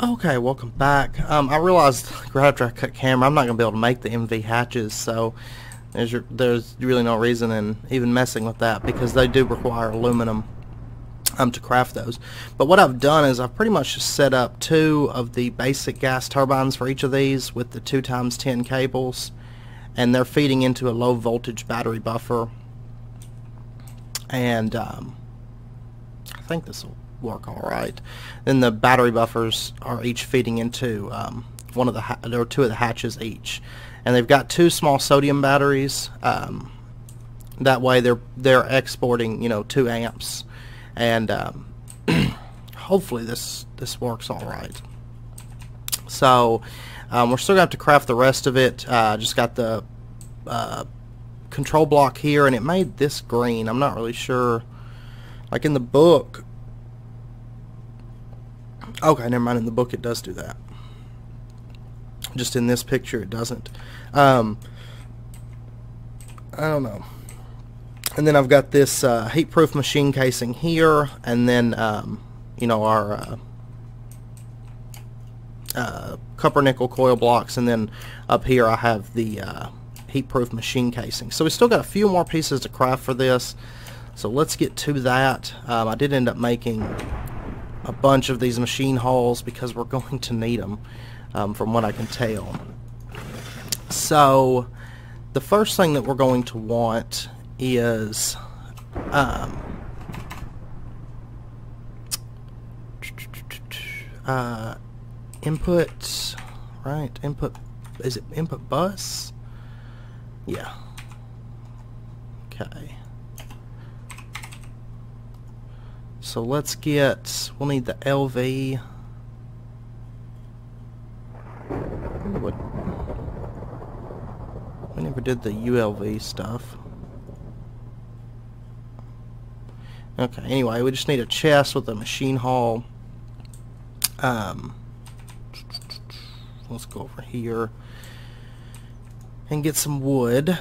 Okay, welcome back. I realized right after I cut camera, I'm not going to be able to make the MV hatches, so there's really no reason in even messing with that because they do require aluminum to craft those. But what I've done is I've pretty much just set up 2 of the basic gas turbines for each of these with the 2x10 cables, and they're feeding into a low voltage battery buffer, and I think this will work all right. Then the battery buffers are each feeding into one of the there are 2 of the hatches each, and they've got 2 small sodium batteries. That way they're exporting 2 amps, and hopefully this works all right. So we're still gonna have to craft the rest of it. Just got the control block here, and it made this green. I'm not really sure, like in the book. Okay, never mind, in the book it does do that. Just in this picture it doesn't. I don't know. And then I've got this heat-proof machine casing here, and then our copper nickel coil blocks, and then up here I have the heat-proof machine casing. So we still got a few more pieces to craft for this, so let's get to that. I did end up making a bunch of these machine hulls because we're going to need them, from what I can tell. So the first thing that we're going to want is input, right? Input, is it input bus? Yeah. Okay. So let's get, we'll need the LV. We never did the ULV stuff. Okay, anyway, we just need a chest with a machine hull. Let's go over here and get some wood.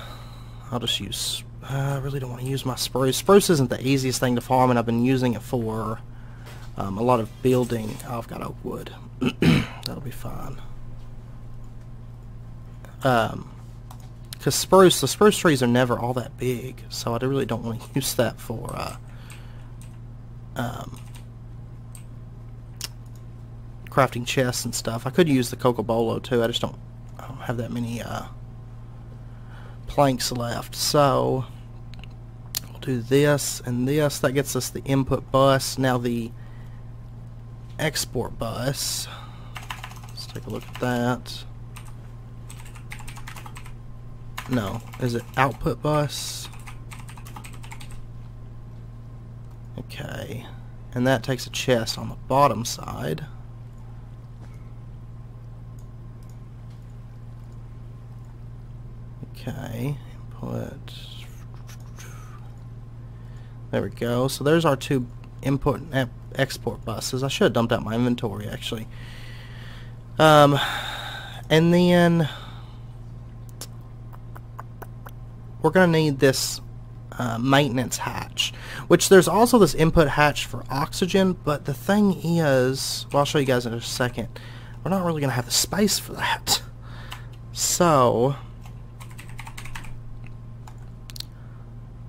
I'll just use, I really don't want to use my spruce. Spruce isn't the easiest thing to farm, and I've been using it for a lot of building. Oh, I've got oak wood. That'll be fine. Because the spruce trees are never all that big, so I really don't want to use that for crafting chests and stuff. I could use the cocobolo too. I don't have that many planks left. So we'll do this and this. That gets us the input bus. Now the export bus. Let's take a look at that. No, is it output bus? Okay, and that takes a chest on the bottom side. Okay, input. There we go. So there's our 2 input and export buses. I should have dumped out my inventory actually. And then we're going to need this maintenance hatch, which there's also this input hatch for oxygen, but the thing is, well, I'll show you guys in a second, we're not really going to have the space for that. So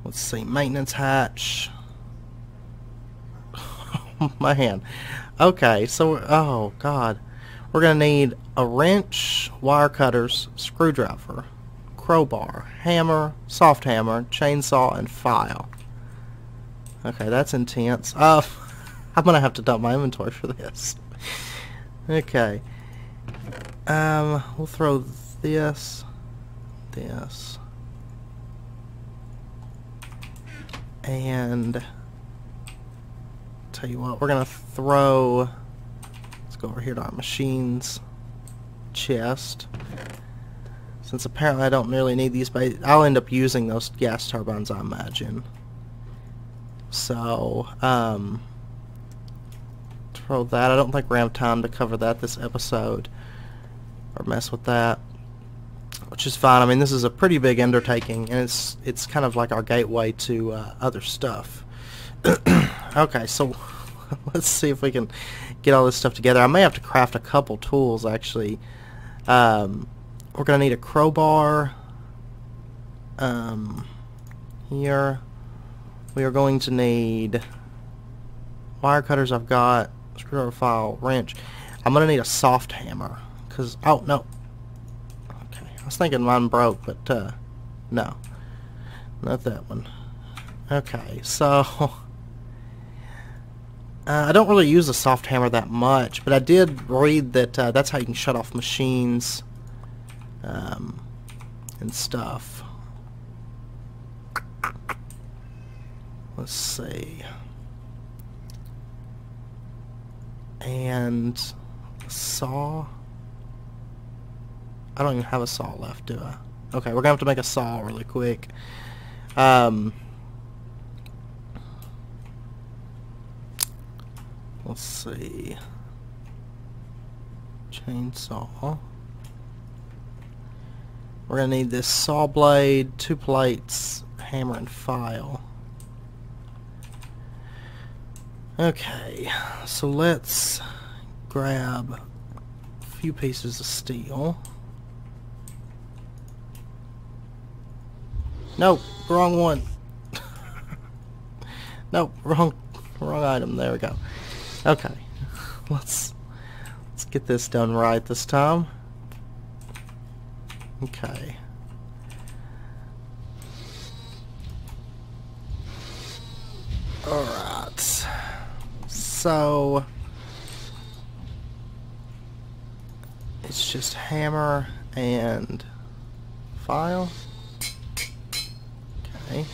let's see, maintenance hatch. Oh man. Okay, so, oh god, we're going to need a wrench, wire cutters, screwdriver, crowbar, hammer, soft hammer, chainsaw, and file. Okay, that's intense. I'm gonna have to dump my inventory for this. Okay. We'll throw this, and tell you what, we're gonna throw. Let's go over here to our machines chest. Since apparently I don't really need these, but I'll end up using those gas turbines, I imagine. So, throw that. I don't think we're going to have time to cover that this episode, or mess with that, which is fine. I mean, this is a pretty big undertaking, and it's kind of like our gateway to other stuff. Okay, so let's see if we can get all this stuff together. I may have to craft a couple tools, actually. We're going to need a crowbar. Here. We are going to need wire cutters. I've got screwdriver, file, wrench. I'm going to need a soft hammer. Because, oh, no. Okay, I was thinking mine broke, but, no. Not that one. Okay, so... I don't really use a soft hammer that much, but I did read that that's how you can shut off machines and stuff. Let's see. And a saw. I don't even have a saw left, do I? Okay, we're gonna have to make a saw really quick. Let's see. Chainsaw. We're gonna need this saw blade, 2 plates, hammer and file. Okay, so let's grab a few pieces of steel. Nope, wrong one. Nope, wrong item. There we go. Okay, let's get this done right this time. Okay. Alright. So it's just hammer and file. Okay.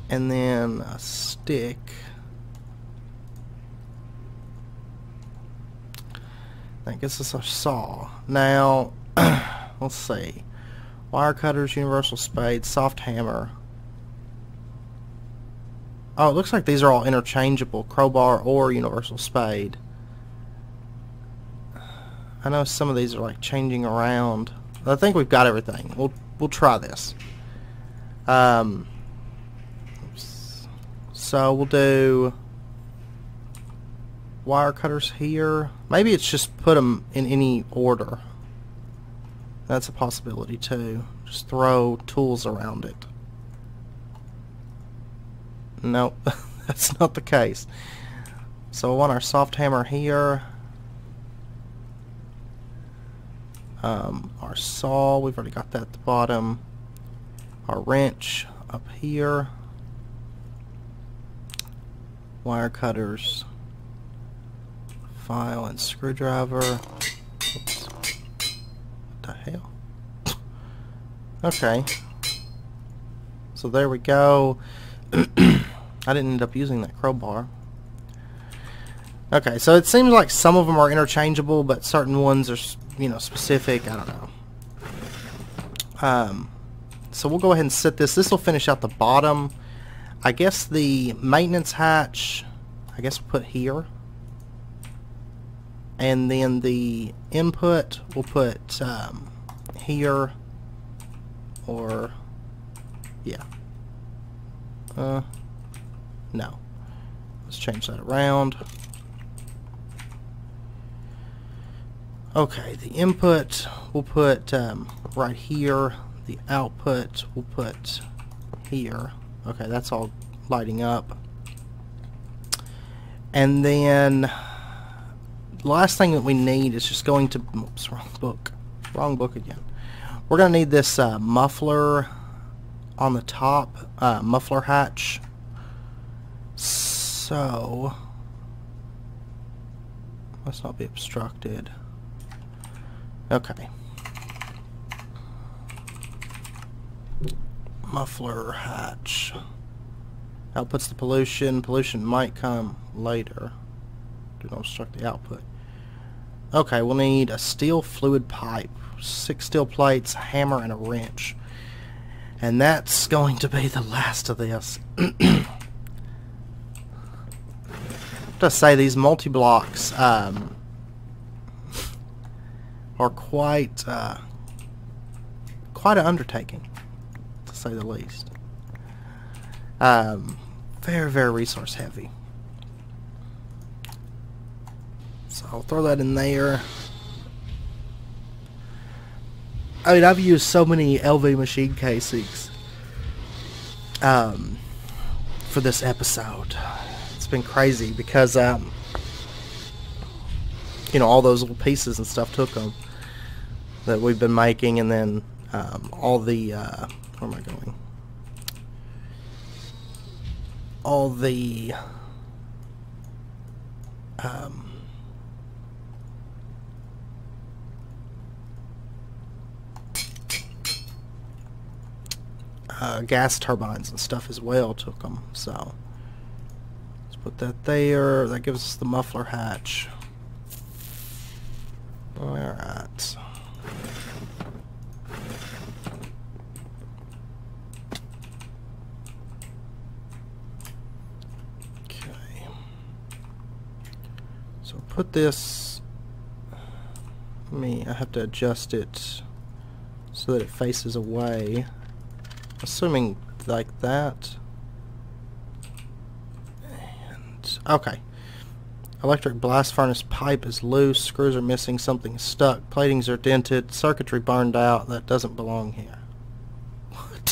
And then a stick. I guess it's a saw. Now, let's see. Wire cutters, universal spade, soft hammer. Oh, it looks like these are all interchangeable. Crowbar or universal spade. I know some of these are like changing around. I think we've got everything. We'll try this. So we'll do wire cutters here. Maybe it's just put them in any order. That's a possibility too. Just throw tools around it. Nope, that's not the case. So I want our soft hammer here. Our saw, we've already got that at the bottom. Our wrench up here. Wire cutters. File and screwdriver. Oops. What the hell? Okay. So there we go. I didn't end up using that crowbar. Okay, so it seems like some of them are interchangeable, but certain ones are, you know, specific. I don't know. So we'll go ahead and set this. This will finish out the bottom. I guess the maintenance hatch, I guess we'll put here. And then the input we'll put here, or yeah. No. Let's change that around. Okay, the input we'll put right here. The output we'll put here. Okay, that's all lighting up. And then the last thing that we need is just going to, oops, wrong book again. We're going to need this muffler on the top, muffler hatch. So let's not be obstructed. Okay. Muffler hatch. Outputs the pollution. Pollution might come later. Do not obstruct the output. Okay, we'll need a steel fluid pipe, 6 steel plates, a hammer, and a wrench. And that's going to be the last of this. Just say these multi-blocks are quite an undertaking, to say the least. Very, very resource heavy. I'll throw that in there. I mean, I've used so many LV machine casings for this episode. It's been crazy because you know, all those little pieces and stuff took them that we've been making, and then all the where am I going? All the gas turbines and stuff as well took them. So let's put that there. That gives us the muffler hatch. Alright. Okay. So put this, I have to adjust it so that it faces away. Assuming like that. And okay. Electric blast furnace pipe is loose. Screws are missing. Something is stuck. Platings are dented. Circuitry burned out. That doesn't belong here. What?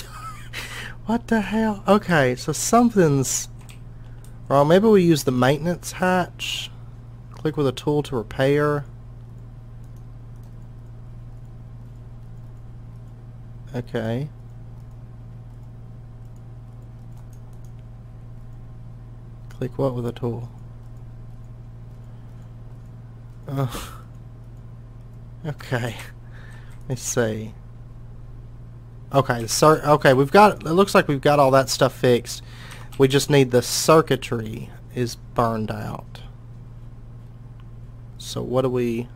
What the hell? Okay, so something's wrong. Maybe we use the maintenance hatch. Click with a tool to repair. Okay. Click what with a tool? Okay. Let's see. Okay, okay, we've got, it looks like we've got all that stuff fixed. We just need the circuitry is burned out. So what do we...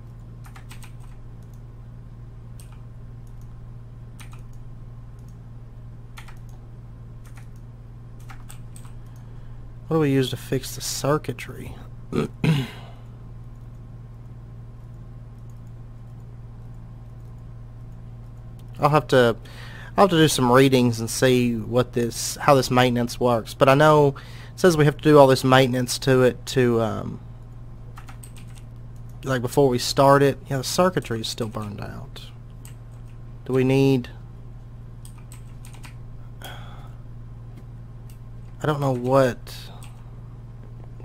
What do we use to fix the circuitry? I'll have to do some readings and see what how this maintenance works. But I know it says we have to do all this maintenance to it to like before we start it. Yeah, the circuitry is still burned out. Do we need? I don't know what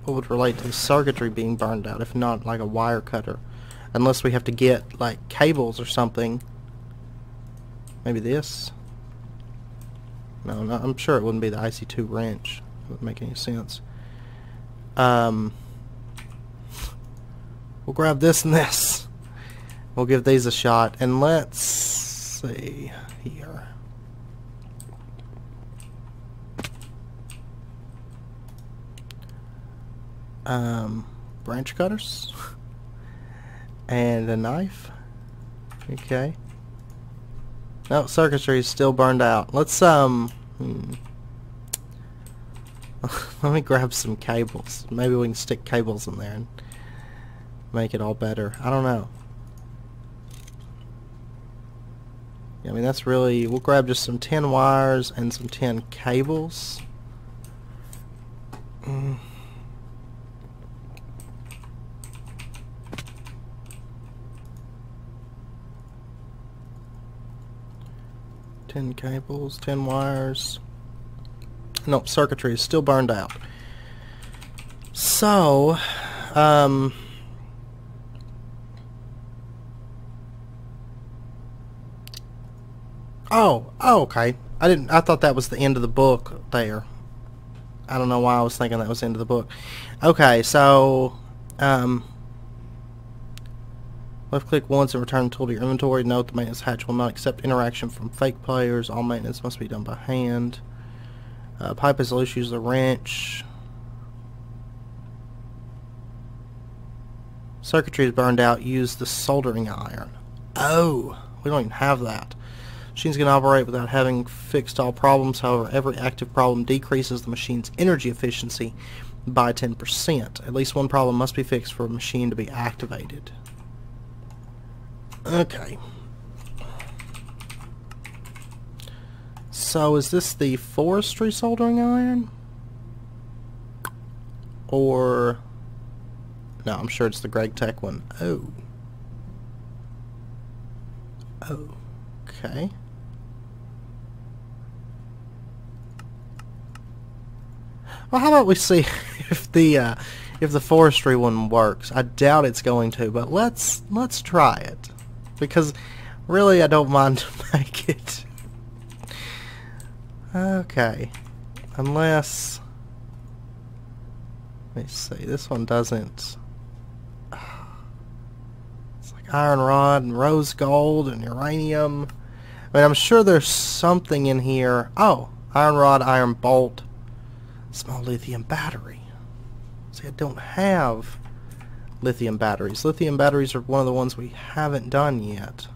would relate to the circuitry being burned out, if not like a wire cutter, unless we have to get like cables or something. Maybe this? No, I'm sure it wouldn't be the IC2 wrench. It wouldn't make any sense. We'll grab this and this. We'll give these a shot, and let's see here. Branch cutters and a knife. Okay. No, circuitry is still burned out. Let's let me grab some cables. Maybe we can stick cables in there and make it all better. I don't know. Yeah, I mean that's really, we'll grab just some 10 wires and some 10 cables. 10 cables, 10 wires. Nope, circuitry is still burned out. So, oh, okay. I thought that was the end of the book there. I don't know why I was thinking that was the end of the book. Okay, so, left click once and return the tool to your inventory. Note the maintenance hatch will not accept interaction from fake players. All maintenance must be done by hand. Pipe is loose, use the wrench. Circuitry is burned out, use the soldering iron. Oh, we don't even have that. Machines can operate without having fixed all problems. However, every active problem decreases the machine's energy efficiency by 10%. At least one problem must be fixed for a machine to be activated. Okay. So is this the forestry soldering iron? Or No, I'm sure it's the Gregtech one. Oh. Oh. Okay. Well, how about we see if the forestry one works? I doubt it's going to, but let's try it, because really I don't mind to make it. Okay, unless, let me see, this one doesn't. It's like iron rod and rose gold and uranium. I mean, I'm sure there's something in here. Oh, iron rod, iron bolt. Small lithium battery. See, I don't have lithium batteries. Lithium batteries are one of the ones we haven't done yet.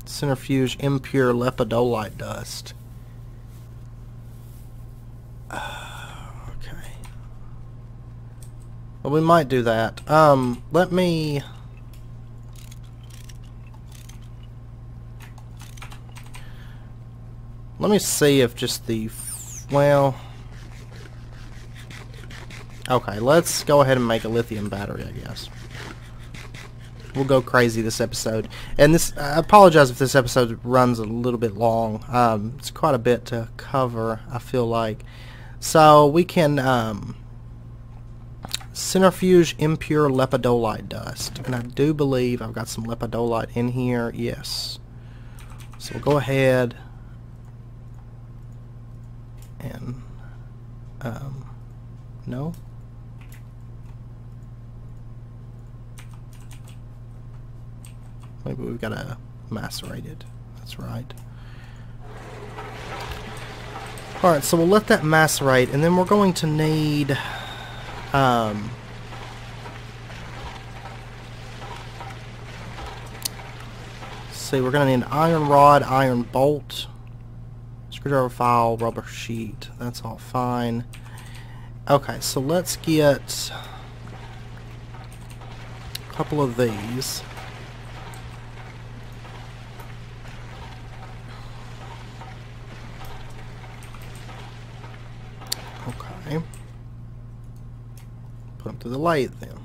Centrifuge impure lepidolite dust. Okay. Well, we might do that. Let me see if just the, well, okay, let's go ahead and make a lithium battery, I guess. We'll go crazy this episode. And this, I apologize if this episode runs a little bit long. It's quite a bit to cover, I feel like. So we can centrifuge impure lepidolite dust. And I do believe I've got some lepidolite in here. Yes. So we'll go ahead and no. Maybe we've got to macerate it. That's right. Alright, so we'll let that macerate, and then we're going to need see, we're going to need an iron rod, iron bolt, screwdriver file, rubber sheet. That's all fine. Okay, so let's get a couple of these. Okay. Put them through the lathe then.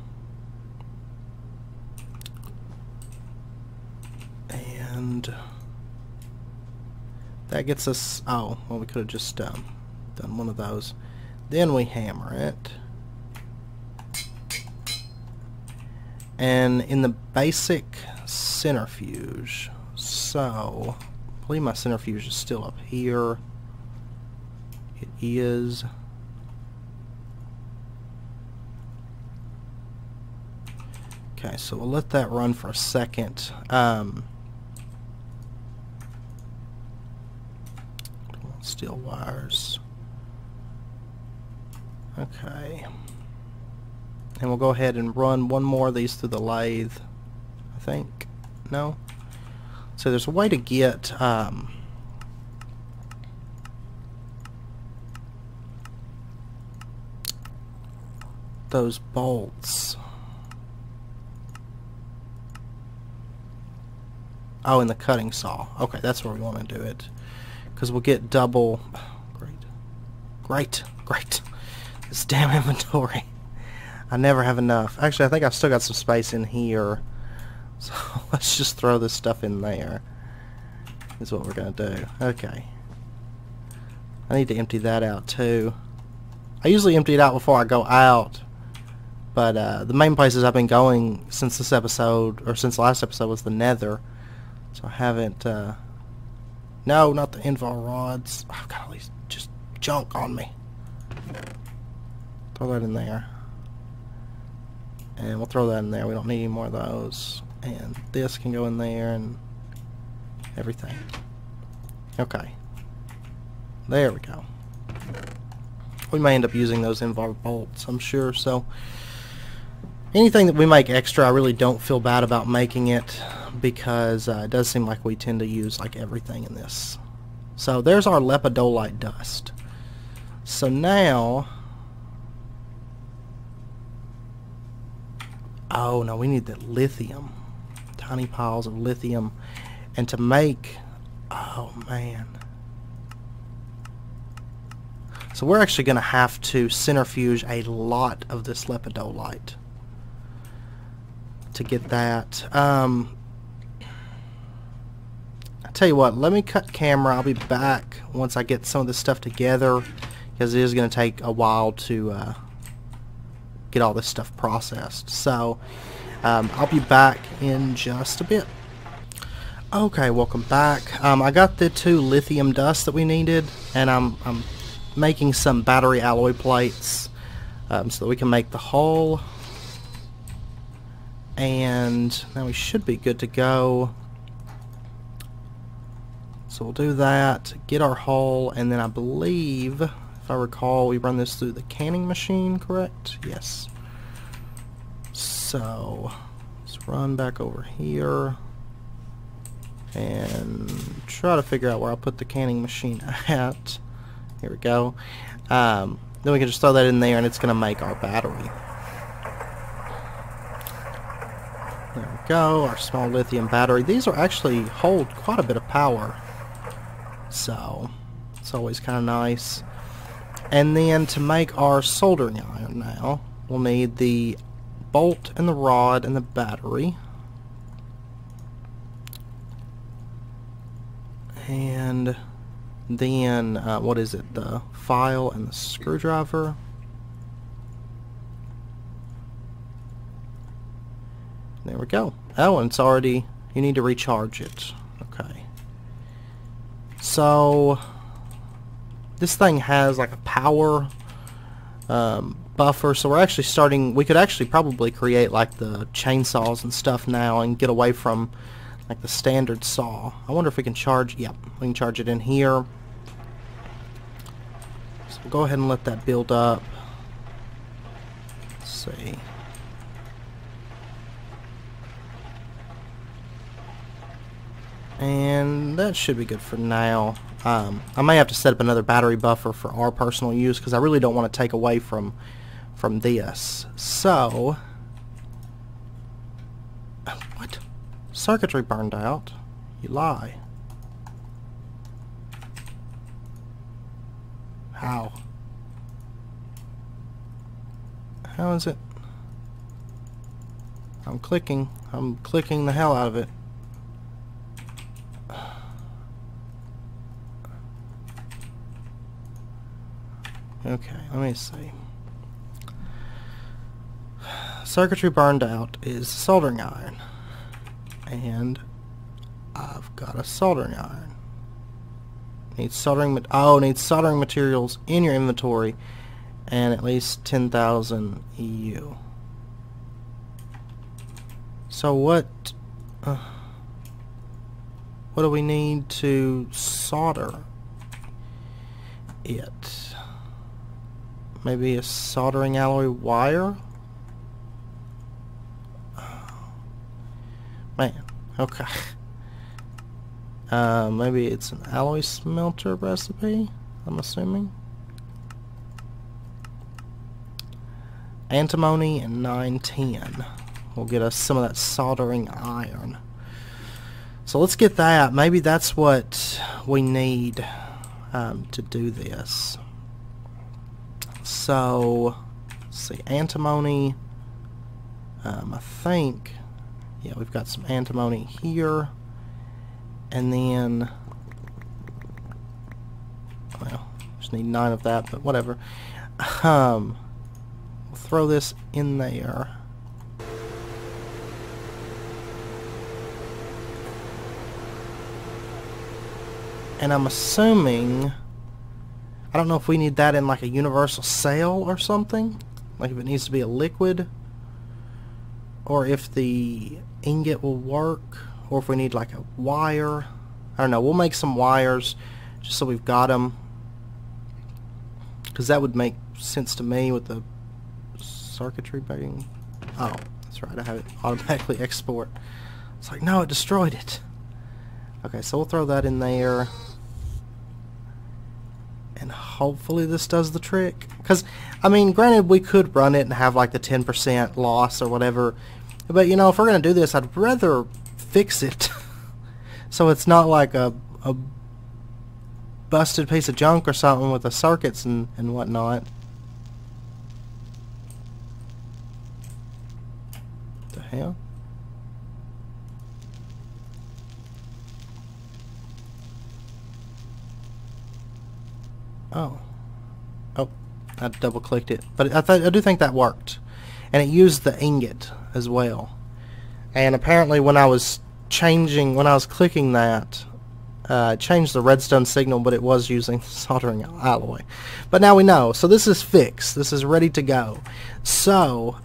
And that gets us, oh, well, we could have just done one of those. Then we hammer it. And in the basic centrifuge, so I believe my centrifuge is still up here. It is. Okay, so we'll let that run for a second. Steel wires. Okay. And we'll go ahead and run one more of these through the lathe, I think. No? So there's a way to get those bolts. Oh, in the cutting saw. Okay, that's where we want to do it. Because we'll get double. Great. This damn inventory. I never have enough. Actually, I think I've still got some space in here. So let's just throw this stuff in there. Is what we're going to do. Okay. I need to empty that out too. I usually empty it out before I go out. But the main places I've been going since this episode, or since the last episode, was the Nether. So I haven't, no, not the invol rods. I've got all these just junk on me. Throw that in there. And we'll throw that in there. We don't need any more of those. And this can go in there and everything. Okay. There we go. We may end up using those invol bolts, I'm sure. So anything that we make extra, I really don't feel bad about making it, because it does seem like we tend to use like everything in this. So there's our lepidolite dust. So now, oh no, we need that lithium, tiny piles of lithium. And to make, oh man, So we're actually going to have to centrifuge a lot of this lepidolite to get that. I tell you what, let me cut camera. I'll be back once I get some of this stuff together, because it is going to take a while to get all this stuff processed. So I'll be back in just a bit. Okay, welcome back. I got the 2 lithium dust that we needed, and I'm making some battery alloy plates so that we can make the hull. And now we should be good to go. So we'll do that, get our hull, and then I believe, if I recall, we run this through the canning machine, correct? Yes. So let's run back over here and try to figure out where I'll put the canning machine at. Here we go. Then we can just throw that in there, and it's going to make our battery. There we go, our small lithium battery. These are actually hold quite a bit of power, so it's always kind of nice. And then to make our soldering iron now, we'll need the bolt and the rod and the battery. And then, what is it, the file and the screwdriver. There we go. Oh, and it's already, you need to recharge it. Okay. So, this thing has like a power buffer, so we're actually starting, we could actually probably create like the chainsaws and stuff now and get away from like the standard saw. I wonder if we can charge, yep, we can charge it in here. So we'll go ahead and let that build up. Let's see. And that should be good for now. I may have to set up another battery buffer for our personal use, because I really don't want to take away from this. So, what? Circuitry burned out? You lie. How? How is it? I'm clicking the hell out of it. Okay, let me see. Circuitry burned out is soldering iron. And I've got a soldering iron. Needs soldering needs soldering materials in your inventory and at least 10,000 EU. So what do we need to solder it? Maybe a soldering alloy wire? Man, okay. Maybe it's an alloy smelter recipe, I'm assuming. Antimony and 910 will get us some of that soldering iron. So let's get that. Maybe that's what we need to do this. So, let's see, antimony, I think, yeah, we've got some antimony here, and then, well, just need 9 of that, but whatever. We'll throw this in there. And I'm assuming, I don't know if we need that in like a universal cell or something, like if it needs to be a liquid, or if the ingot will work, or if we need like a wire. I don't know, we'll make some wires just so we've got them, because that would make sense to me with the circuitry being, oh, that's right, I have it automatically export. It's like, no, it destroyed it. Okay, so we'll throw that in there. And hopefully this does the trick. Because, I mean, granted, we could run it and have like the 10% loss or whatever. But, you know, if we're going to do this, I'd rather fix it. So it's not like a busted piece of junk or something with the circuits and whatnot. The hell? Oh. Oh, I double clicked it. But I do think that worked. And it used the ingot as well. And apparently when I was clicking that, it changed the redstone signal, but it was using soldering alloy. But now we know. So this is fixed. This is ready to go. So,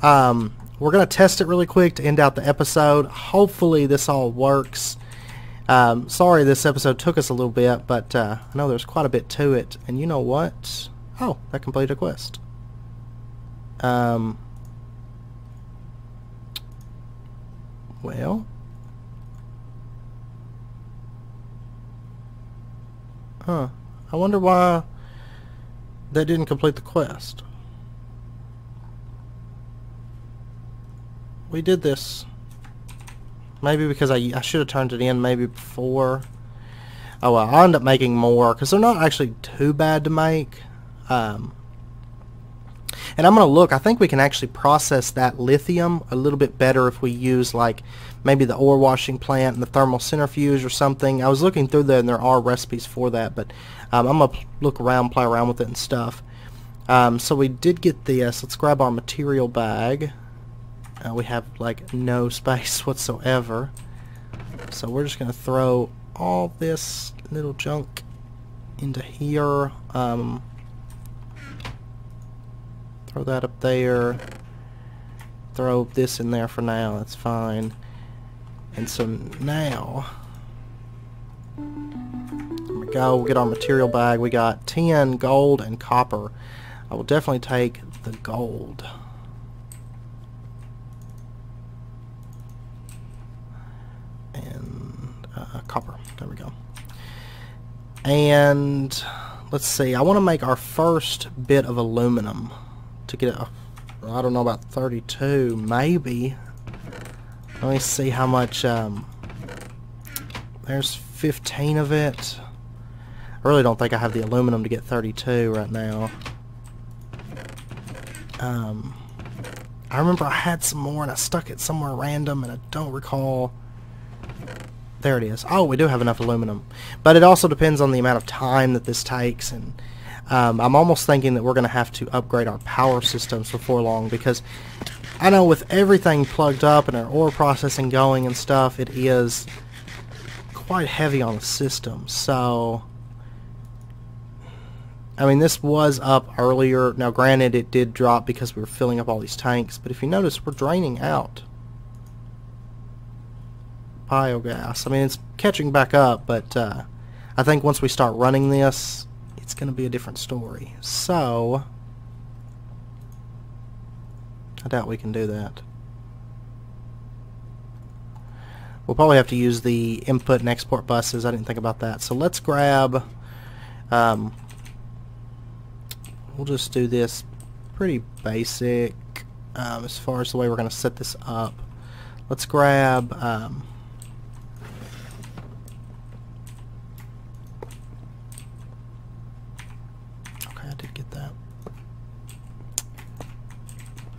we're going to test it really quick to end out the episode. Hopefully this all works. Sorry this episode took us a little bit, but I know there's quite a bit to it. And you know what? Oh, that completed a quest. Well. Huh. I wonder why that didn't complete the quest. We did this. Maybe because I should have turned it in maybe before. Oh well, I'll end up making more because they're not actually too bad to make. And I'm going to look. I think we can actually process that lithium a little bit better if we use like maybe the ore washing plant and the thermal centrifuge or something. I was looking through there and there are recipes for that, but I'm going to look around, play around with it and stuff. So we did get this. Let's grab our material bag. We have like no space whatsoever. So we're just going to throw all this little junk into here. Throw that up there. Throw this in there for now. That's fine. And so now, there we go. We'll get our material bag. We got tin, gold, and copper. I will definitely take the gold. And copper. There we go. And let's see. I want to make our first bit of aluminum to get a, I don't know, about 32 maybe. Let me see how much. There's 15 of it. I really don't think I have the aluminum to get 32 right now. I remember I had some more and I stuck it somewhere random and I don't recall. There it is. Oh, we do have enough aluminum. But it also depends on the amount of time that this takes, and I'm almost thinking that we're going to have to upgrade our power systems before long, because I know with everything plugged up and our ore processing going and stuff, it is quite heavy on the system. So, I mean, this was up earlier. Now, granted, it did drop because we were filling up all these tanks, but if you notice, we're draining out biogas. I mean, it's catching back up, but I think once we start running this, it's going to be a different story. So, I doubt we can do that. We'll probably have to use the input and export buses. I didn't think about that. So let's grab, we'll just do this pretty basic as far as the way we're going to set this up. Let's grab, okay, I did get that.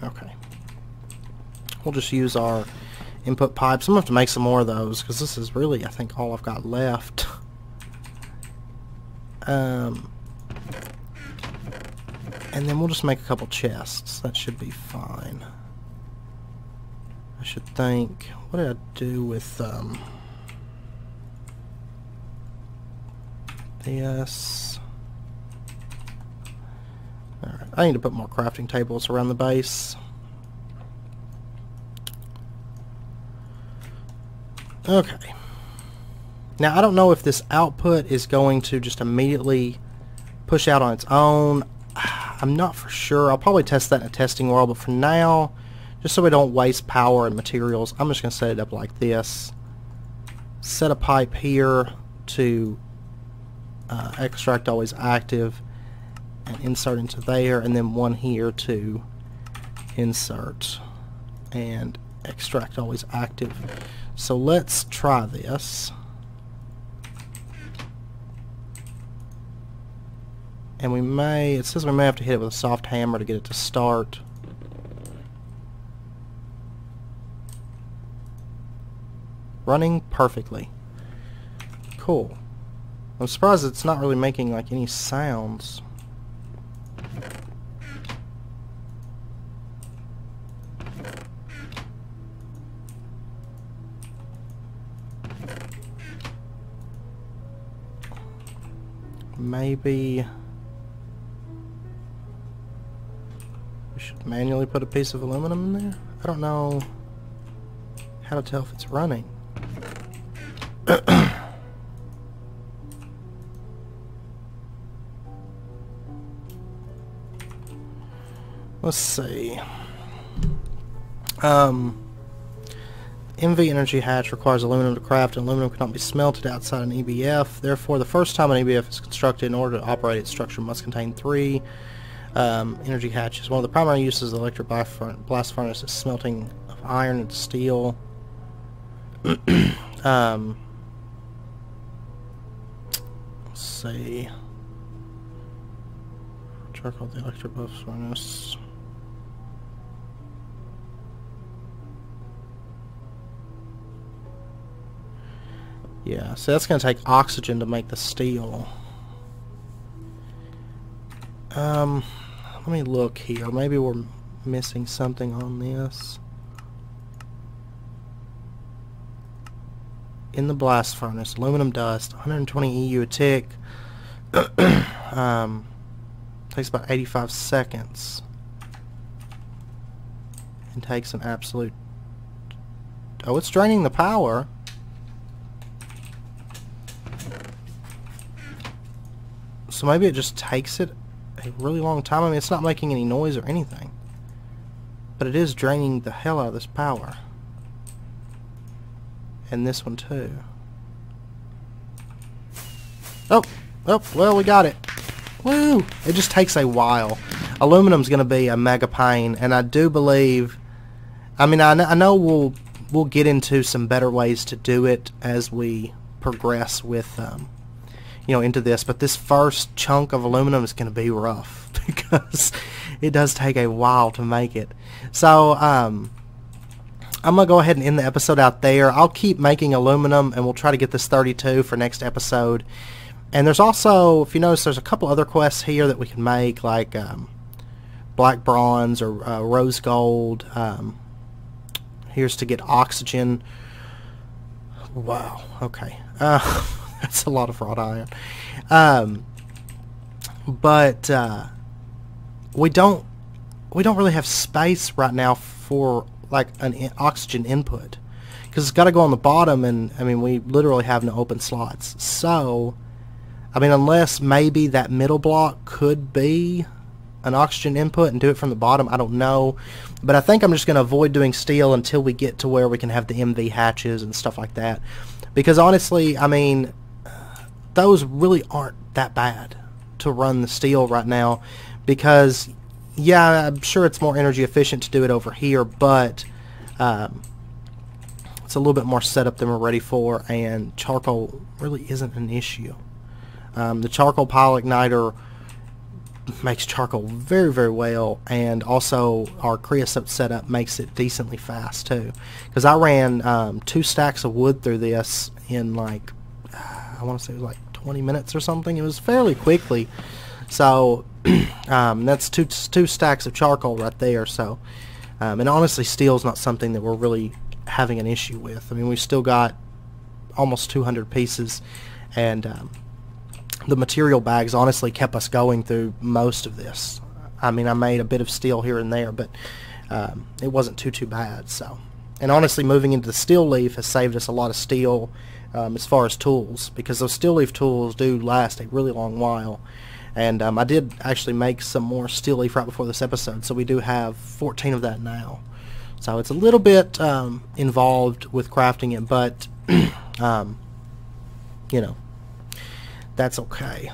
Okay. We'll just use our input pipes. I'm going to have to make some more of those because this is really, I think, all I've got left. And then we'll just make a couple chests. That should be fine. I should think. What did I do with this? Alright, I need to put more crafting tables around the base. Okay. Now, I don't know if this output is going to just immediately push out on its own. I'm not for sure. I'll probably test that in a testing world, but for now, just so we don't waste power and materials, I'm just going to set it up like this. Set a pipe here to extract always active and insert into there, and then one here to insert and extract always active. So let's try this. And it says we may have to hit it with a soft hammer to get it to start. Running perfectly. Cool. I'm surprised it's not really making like any sounds. Maybe we should manually put a piece of aluminum in there? I don't know how to tell if it's running. Let's see. MV energy hatch requires aluminum to craft, and aluminum cannot be smelted outside an EBF. Therefore, the first time an EBF is constructed, in order to operate its structure must contain 3 energy hatches. One of the primary uses of the electric blast furnace is smelting of iron and steel. Let's see. Charcoal, the electric blast furnace. Yeah, so that's going to take oxygen to make the steel. Let me look here. Maybe we're missing something on this. In the blast furnace, aluminum dust, 120 EU a tick. Takes about 85 seconds. And takes an absolute... Oh, it's draining the power. So maybe it just takes it a really long time. I mean, it's not making any noise or anything. But it is draining the hell out of this power. And this one too. Oh, well, we got it. Woo! It just takes a while. Aluminum's going to be a mega pain, and I do believe... I mean, I know we'll get into some better ways to do it as we progress with... you know, into this, but this first chunk of aluminum is going to be rough because it does take a while to make it. So I'm going to go ahead and end the episode out there. I'll keep making aluminum and we'll try to get this 32 for next episode. And there's also, if you notice, there's a couple other quests here that we can make, like black bronze or rose gold. Here's to get oxygen. Wow, okay. That's a lot of wrought iron. But we don't really have space right now for like an oxygen input, because it's got to go on the bottom, and I mean we literally have no open slots. So I mean, unless maybe that middle block could be an oxygen input and do it from the bottom, I don't know. But I think I'm just going to avoid doing steel until we get to where we can have the MV hatches and stuff like that, because honestly, I mean, those really aren't that bad to run the steel right now, because yeah, I'm sure it's more energy efficient to do it over here, but it's a little bit more setup than we're ready for, and charcoal really isn't an issue. The charcoal pile igniter makes charcoal very, very well, and also our creosote setup makes it decently fast too, because I ran 2 stacks of wood through this in like I want to say it was like 20 minutes or something. It was fairly quickly. So that's two stacks of charcoal right there. So and honestly, steel's not something that we're really having an issue with. I mean, we've still got almost 200 pieces, and the material bags honestly kept us going through most of this. I mean, I made a bit of steel here and there, but it wasn't too bad. So, and honestly, moving into the steel leaf has saved us a lot of steel. As far as tools, because those steel leaf tools do last a really long while, and I did actually make some more steel leaf right before this episode, so we do have 14 of that now. So it's a little bit involved with crafting it, but you know, that's okay.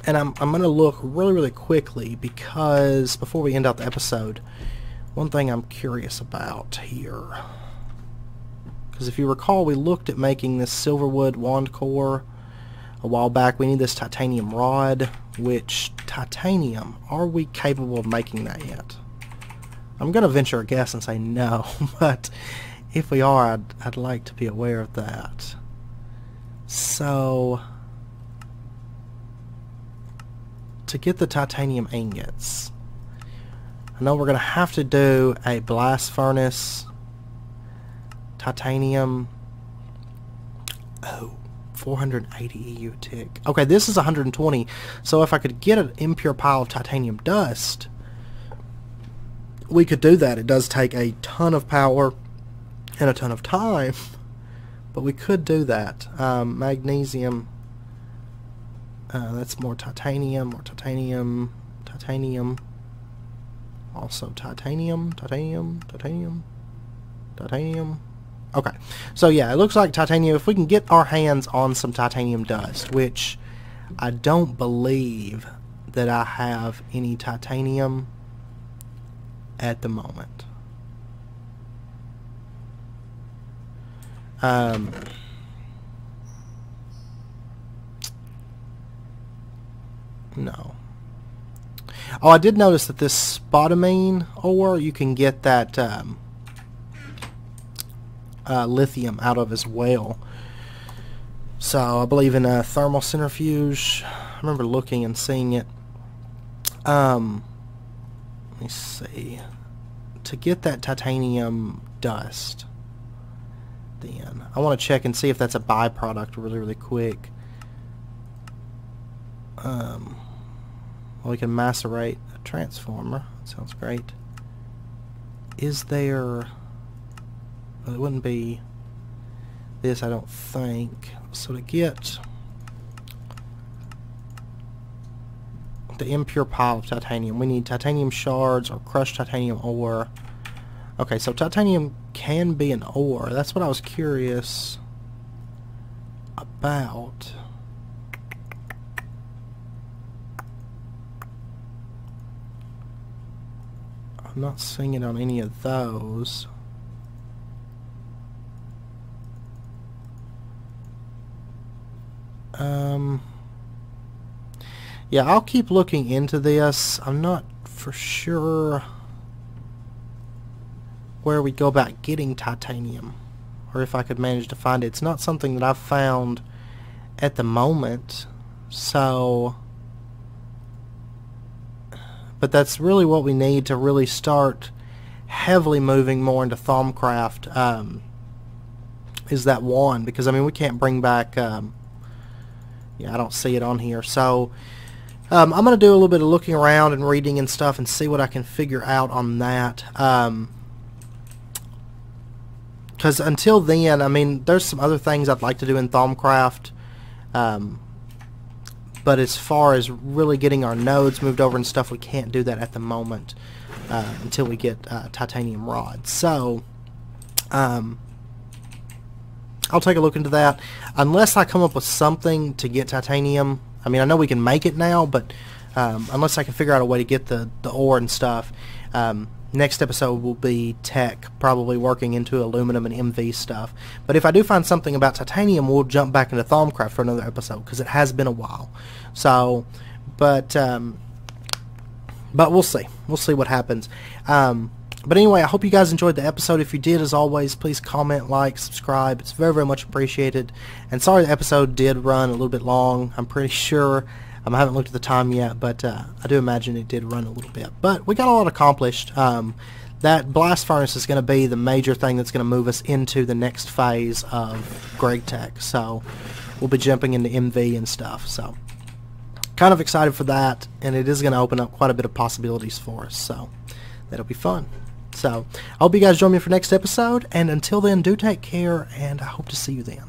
And I'm going to look really quickly, because before we end out the episode, one thing I'm curious about here. Because if you recall, we looked at making this silverwood wand core a while back. We need this titanium rod. which titanium, are we capable of making that yet? I'm going to venture a guess and say no, but if we are, I'd like to be aware of that. So, to get the titanium ingots, I know we're going to have to do a blast furnace, titanium, 480 EU tick. Okay, this is 120, so if I could get an impure pile of titanium dust, we could do that. It does take a ton of power and a ton of time, but we could do that. Magnesium, that's more titanium, titanium, also titanium. Okay, so yeah, it looks like titanium, if we can get our hands on some titanium dust, which I don't believe that I have any titanium at the moment. No. Oh, I did notice that this spodumene ore, you can get that lithium out of as well. So I believe in a thermal centrifuge. I remember looking and seeing it. Let me see. To get that titanium dust, then I want to check and see if that's a byproduct really quick. Well, we can macerate a transformer. That sounds great. Is there... Well, it wouldn't be this, I don't think. So to get the impure pile of titanium, we need titanium shards or crushed titanium ore. Okay, so titanium can be an ore. That's what I was curious about. I'm not seeing it on any of those. Yeah, I'll keep looking into this. I'm not for sure where we go about getting titanium, or if I could manage to find it. It's not something that I've found at the moment, so... But that's really what we need to really start heavily moving more into Thaumcraft, is that one, because I mean we can't bring back, yeah, I don't see it on here, so I'm going to do a little bit of looking around and reading and stuff and see what I can figure out on that, because until then, I mean, there's some other things I'd like to do in Thaumcraft, but as far as really getting our nodes moved over and stuff, we can't do that at the moment until we get titanium rods. So I'll take a look into that. Unless I come up with something to get titanium, I mean, I know we can make it now, but unless I can figure out a way to get the ore and stuff, next episode will be tech, probably working into aluminum and MV stuff. But if I do find something about titanium, we'll jump back into Thaumcraft for another episode, because it has been a while. So, but we'll see. We'll see what happens. But anyway, I hope you guys enjoyed the episode. If you did, as always, please comment, like, subscribe. It's very much appreciated. And sorry the episode did run a little bit long. I'm pretty sure. I haven't looked at the time yet, but I do imagine it did run a little bit. But we got a lot accomplished. That blast furnace is going to be the major thing that's going to move us into the next phase of Gregtech. So we'll be jumping into MV and stuff. So kind of excited for that, and it is going to open up quite a bit of possibilities for us. So that'll be fun. So I hope you guys join me for next episode, and until then, do take care, and I hope to see you then.